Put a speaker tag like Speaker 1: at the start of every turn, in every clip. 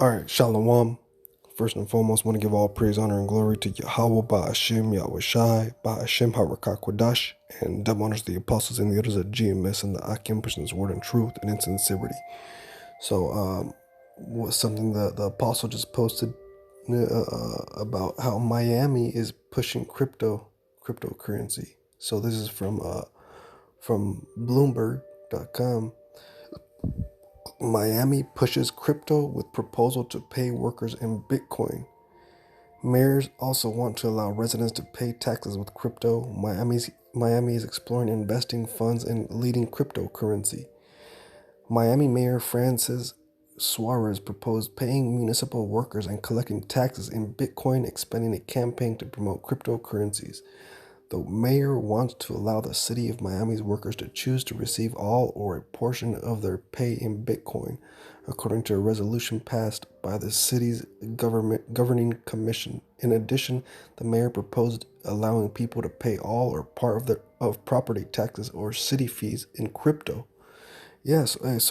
Speaker 1: Alright, Shalom. First and foremost, want to give all praise, honor, and glory to YAHAWAH, Bahasham, YAHAWASHI, Bahasham, Qadash, and double honors the apostles and the others of GMS and the Atham, pushing his word in truth and in sincerity. So, was something that the apostle just posted about how Miami is pushing cryptocurrency. So this is from Bloomberg.com. Miami pushes crypto with proposal to pay workers in Bitcoin. Mayors also want to allow residents to pay taxes with crypto. Miami is exploring investing funds in leading cryptocurrency. Miami Mayor Francis Suarez proposed paying municipal workers and collecting taxes in Bitcoin, expanding a campaign to promote cryptocurrencies. The mayor wants to allow the city of Miami's workers to choose to receive all or a portion of their pay in Bitcoin, according to a resolution passed by the city's governing commission. In addition, the mayor proposed allowing people to pay all or part of property taxes or city fees in crypto. Yes, this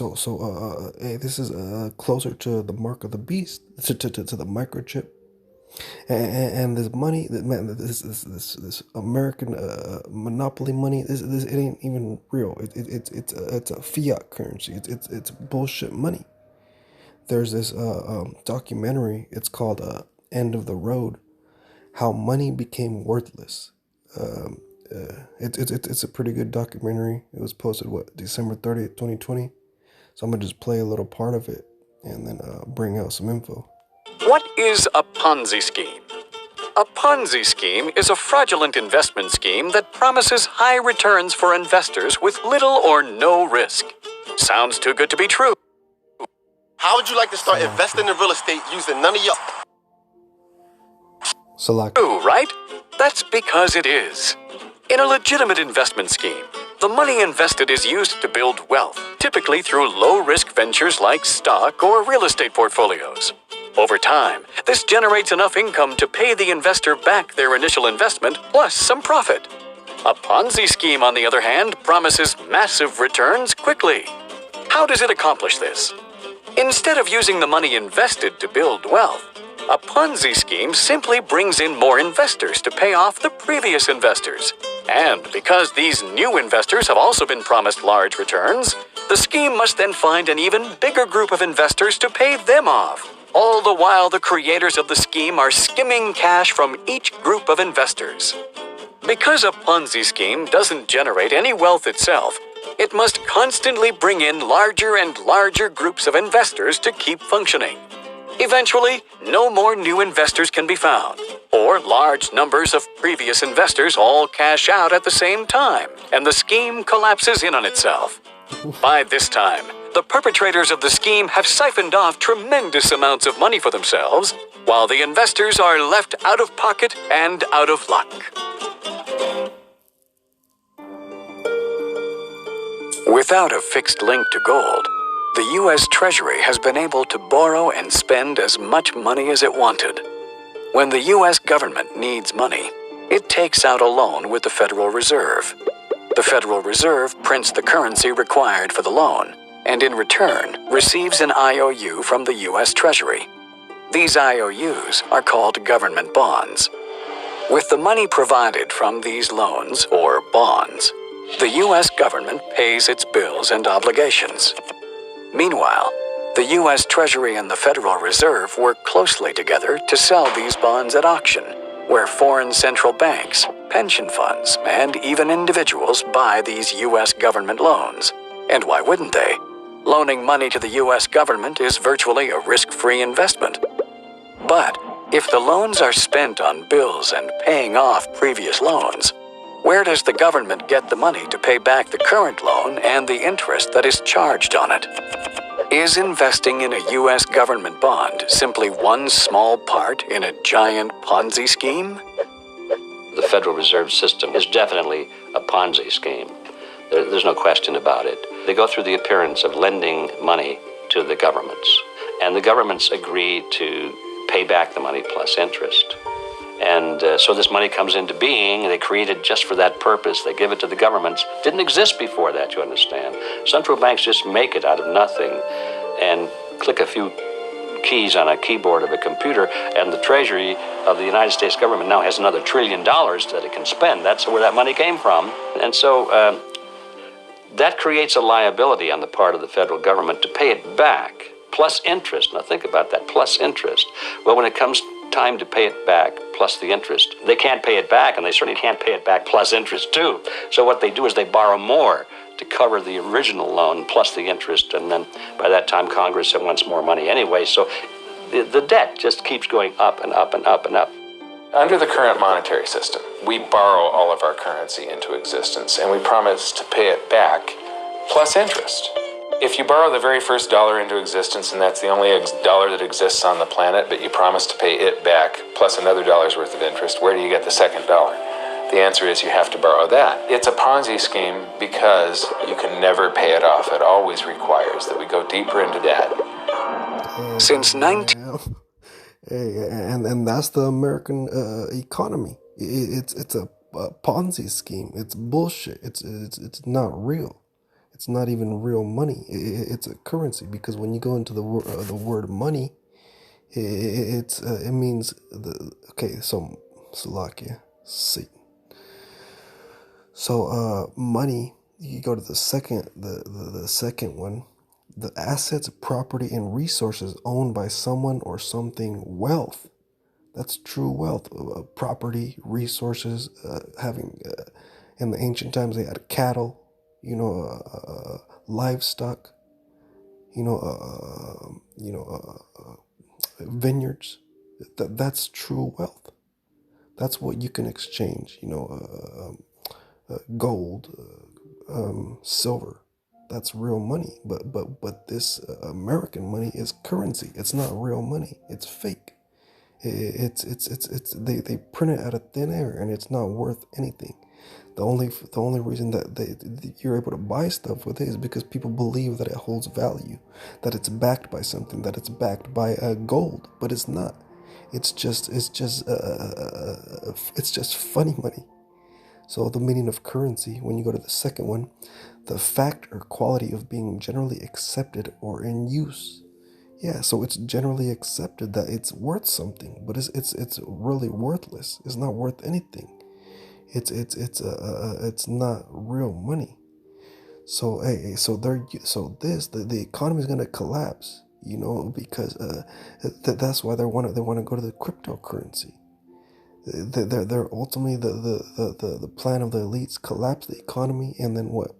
Speaker 1: is closer to the mark of the beast, to the microchip. And this money, this American monopoly money, it ain't even real. It's a fiat currency. It's bullshit money. There's this documentary. It's called "End of the Road," how money became worthless. It's a pretty good documentary. It was posted December 30th, 2020. So I'm gonna just play a little part of it and then bring out some info.
Speaker 2: What is a Ponzi scheme? A Ponzi scheme is a fraudulent investment scheme that promises high returns for investors with little or no risk. Sounds too good to be true.
Speaker 3: How would you like to start investing in real estate using none of your...
Speaker 2: True, right? That's because it is. In a legitimate investment scheme, the money invested is used to build wealth, typically through low-risk ventures like stock or real estate portfolios. Over time, this generates enough income to pay the investor back their initial investment plus some profit. A Ponzi scheme, on the other hand, promises massive returns quickly. How does it accomplish this? Instead of using the money invested to build wealth, a Ponzi scheme simply brings in more investors to pay off the previous investors. And because these new investors have also been promised large returns, the scheme must then find an even bigger group of investors to pay them off. All the while, the creators of the scheme are skimming cash from each group of investors. Because a Ponzi scheme doesn't generate any wealth itself, it must constantly bring in larger and larger groups of investors to keep functioning. Eventually, no more new investors can be found, or large numbers of previous investors all cash out at the same time, and the scheme collapses in on itself. By this time, the perpetrators of the scheme have siphoned off tremendous amounts of money for themselves, while the investors are left out of pocket and out of luck. Without a fixed link to gold, the U.S. Treasury has been able to borrow and spend as much money as it wanted. When the U.S. government needs money, it takes out a loan with the Federal Reserve. The Federal Reserve prints the currency required for the loan, and in return receives an IOU from the U.S. Treasury. These IOUs are called government bonds. With the money provided from these loans, or bonds, the U.S. government pays its bills and obligations. Meanwhile, the U.S. Treasury and the Federal Reserve work closely together to sell these bonds at auction, where foreign central banks, pension funds, and even individuals buy these U.S. government loans. And why wouldn't they? Loaning money to the U.S. government is virtually a risk-free investment. But if the loans are spent on bills and paying off previous loans, where does the government get the money to pay back the current loan and the interest that is charged on it? Is investing in a U.S. government bond simply one small part in a giant Ponzi scheme?
Speaker 4: The Federal Reserve System is definitely a Ponzi scheme. There's no question about it. They go through the appearance of lending money to the governments, and the governments agree to pay back the money plus interest. And so this money comes into being. They create it just for that purpose. They give it to the governments. Didn't exist before that, you understand. Central banks just make it out of nothing and click a few keys on a keyboard of a computer, and the Treasury of the United States government now has another $1 trillion that it can spend. That's where that money came from. And so that creates a liability on the part of the federal government to pay it back, plus interest. Now think about that, plus interest. Well, when it comes time to pay it back, plus the interest, they can't pay it back, and they certainly can't pay it back plus interest too. So what they do is they borrow more to cover the original loan plus the interest, and then by that time Congress wants more money anyway. So the debt just keeps going up and up and up and up.
Speaker 5: Under the current monetary system, we borrow all of our currency into existence, and we promise to pay it back plus interest. If you borrow the very first dollar into existence, and that's the only dollar that exists on the planet, but you promise to pay it back plus another dollar's worth of interest, where do you get the second dollar? The answer is you have to borrow that. It's a Ponzi scheme because you can never pay it off. It always requires that we go deeper into debt.
Speaker 2: Since 19...
Speaker 1: And that's the American economy. It's a Ponzi scheme. It's bullshit. It's not real. It's not even real money. It's a currency, because when you go into the word money, it means so Slovakia, Satan. So money. You go to the second one. The assets, property, and resources owned by someone or something. Wealth. That's true wealth. Property, resources. Having in the ancient times they had cattle, livestock, vineyards. That's true wealth. That's what you can exchange. Gold, silver. That's real money. But this American money is currency. It's not real money. It's fake. They print it out of thin air, and it's not worth anything. The only reason that you're able to buy stuff with it is because people believe that it holds value, that it's backed by something, that it's backed by gold, but it's not. It's just funny money. So the meaning of currency, when you go to the second one, the fact or quality of being generally accepted or in use. Yeah, so it's generally accepted that it's worth something, but it's really worthless. It's not worth anything. It's not real money. So the economy is gonna collapse, because that's why they want to go to the cryptocurrency. They're ultimately the plan of the elites: collapse the economy, and then what?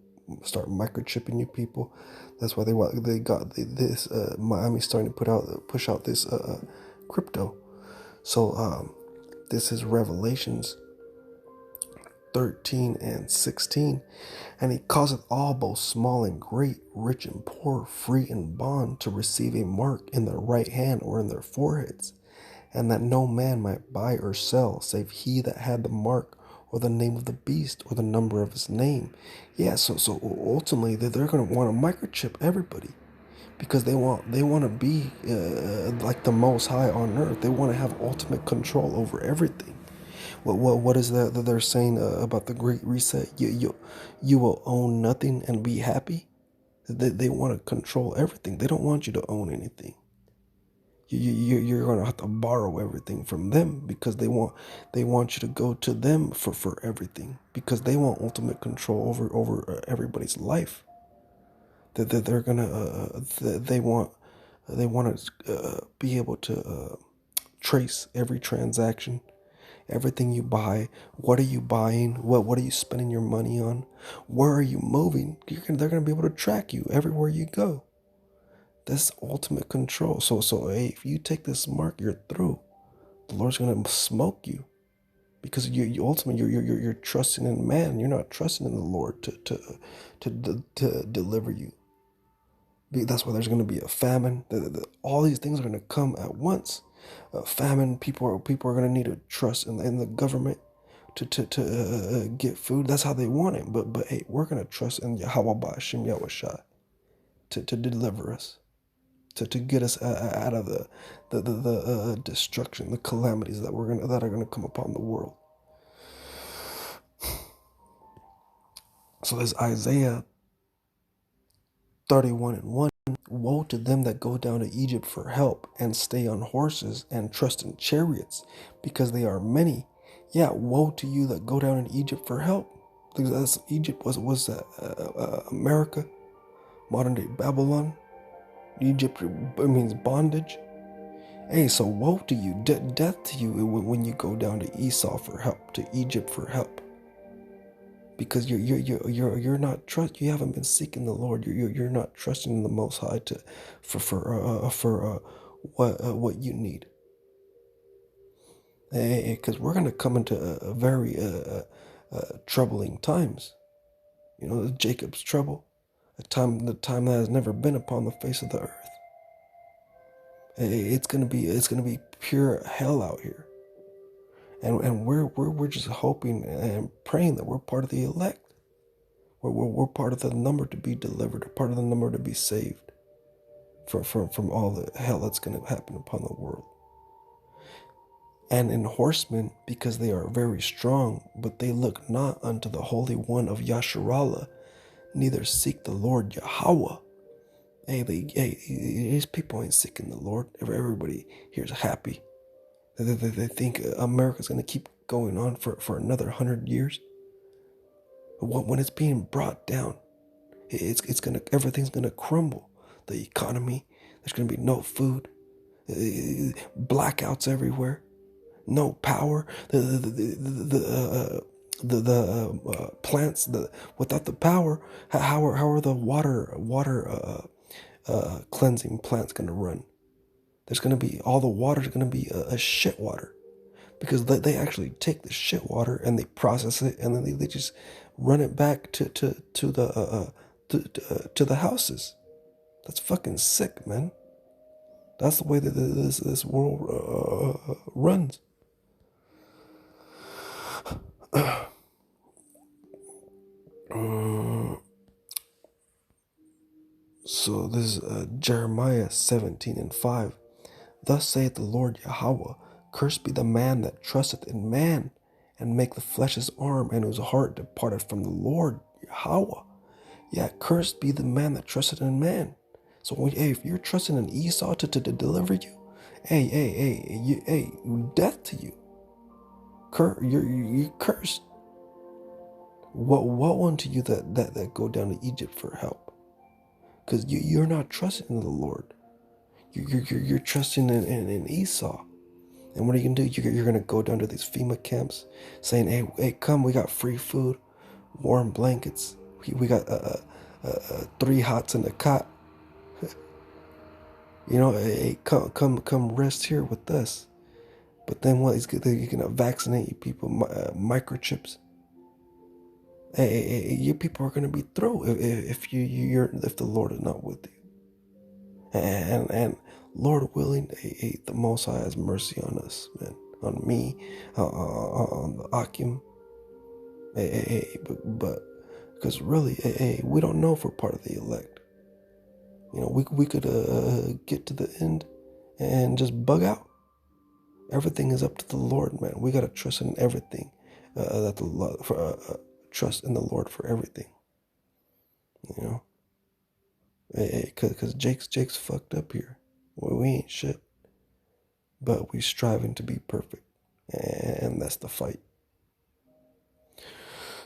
Speaker 1: Start microchipping you people. That's why they got this Miami's starting to push out this crypto. So this is Revelations 13 and 16, and he causeth all, both small and great, rich and poor, free and bond, to receive a mark in their right hand or in their foreheads, and that no man might buy or sell save he that had the mark, or the name of the beast, or the number of his name. Yeah, so ultimately they're going to want to microchip everybody, because they want to be like the Most High on earth. They want to have ultimate control over everything. What is that they're saying about the Great Reset? You will own nothing and be happy. They want to control everything. They don't want you to own anything. You're gonna have to borrow everything from them, because they want you to go to them for everything, because they want ultimate control over everybody's life. They're gonna they want to be able to trace every transaction, everything you buy. What are you buying? What are you spending your money on? Where are you moving? They're gonna be able to track you everywhere you go. That's ultimate control. So hey, if you take this mark, you're through. The Lord's gonna smoke you, because you ultimately you're trusting in man. You're not trusting in the Lord to deliver you. That's why there's gonna be a famine. All these things are gonna come at once. Famine. People are gonna need to trust in the government to get food. That's how they want it. But hey, we're gonna trust in YAHAWAH, Bahasham, YAHAWASHI to deliver us. To get us out of the destruction, the calamities that are gonna come upon the world. So there's Isaiah 31 and 1. woe to them that go down to Egypt for help and stay on horses and trust in chariots, because they are many. Yeah, woe to you that go down in Egypt for help. Because Egypt was America, modern day Babylon. Egypt means bondage. Hey, so woe to you, death to you when you go down to Esau for help, to Egypt for help. Because you're not you haven't been seeking the Lord. You're not trusting in the Most High for what you need. Because we're gonna come into a very troubling times. You know, Jacob's trouble, the time that has never been upon the face of the earth. It's gonna be pure hell out here. And we're just hoping and praying that we're part of the elect. We're part of the number to be delivered, part of the number to be saved from all the hell that's going to happen upon the world. And in horsemen, because they are very strong, but they look not unto the Holy One of Yasharallah, neither seek the Lord YAHAWAH. Hey, these people ain't seeking the Lord. Everybody here's happy. They think America's going to keep going on for another 100 years. When it's being brought down, everything's gonna crumble. The economy, there's gonna be no food, blackouts everywhere, no power. The plants, without the power, how are the water cleansing plants gonna run? There's gonna be all the water's gonna be a shit water. Because they actually take the shit water and they process it, and then they just run it back to the houses. That's fucking sick, man. That's the way that this world runs. So this is Jeremiah 17:5. Thus saith the Lord Yahweh, cursed be the man that trusteth in man, and make the flesh his arm, and whose heart departed from the Lord Yahweh. Yeah, cursed be the man that trusted in man. So if you're trusting in Esau to deliver you, death to you. You're cursed. Woe unto you that go down to Egypt for help, because you're not trusting in the Lord. You're trusting in Esau. And what are you going to do? You're going to go down to these FEMA camps saying, hey, come, we got free food, warm blankets. We got 3 hots in the cot. You know, hey, come rest here with us. But then what? They're going to vaccinate you people, microchips. Hey, you people are going to be through if the Lord is not with you. And Lord willing, the Most High has mercy on us, man, on me, on the Akim. But because really, we don't know if we're part of the elect. You know, we could get to the end and just bug out. Everything is up to the Lord, man. We gotta trust in everything. Trust in the Lord for everything. You know. Cause Jake's fucked up here. Well, we ain't shit. But we striving to be perfect. And that's the fight.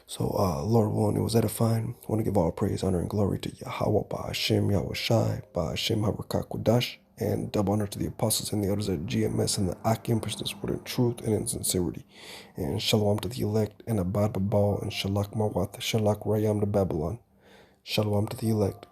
Speaker 1: So, Lord willing, it was edifying. I want to give all praise, honor, and glory to YAHAWAH, Bahasham, YAHAWASHI, Bahasham, Qadash, and double honor to the apostles and the elders at GMS and the Akim, preaching this word in truth and in sincerity. And shalom to the elect, and abad babal, and shalak mawat, shalak rayam to Babylon. Shalom to the elect.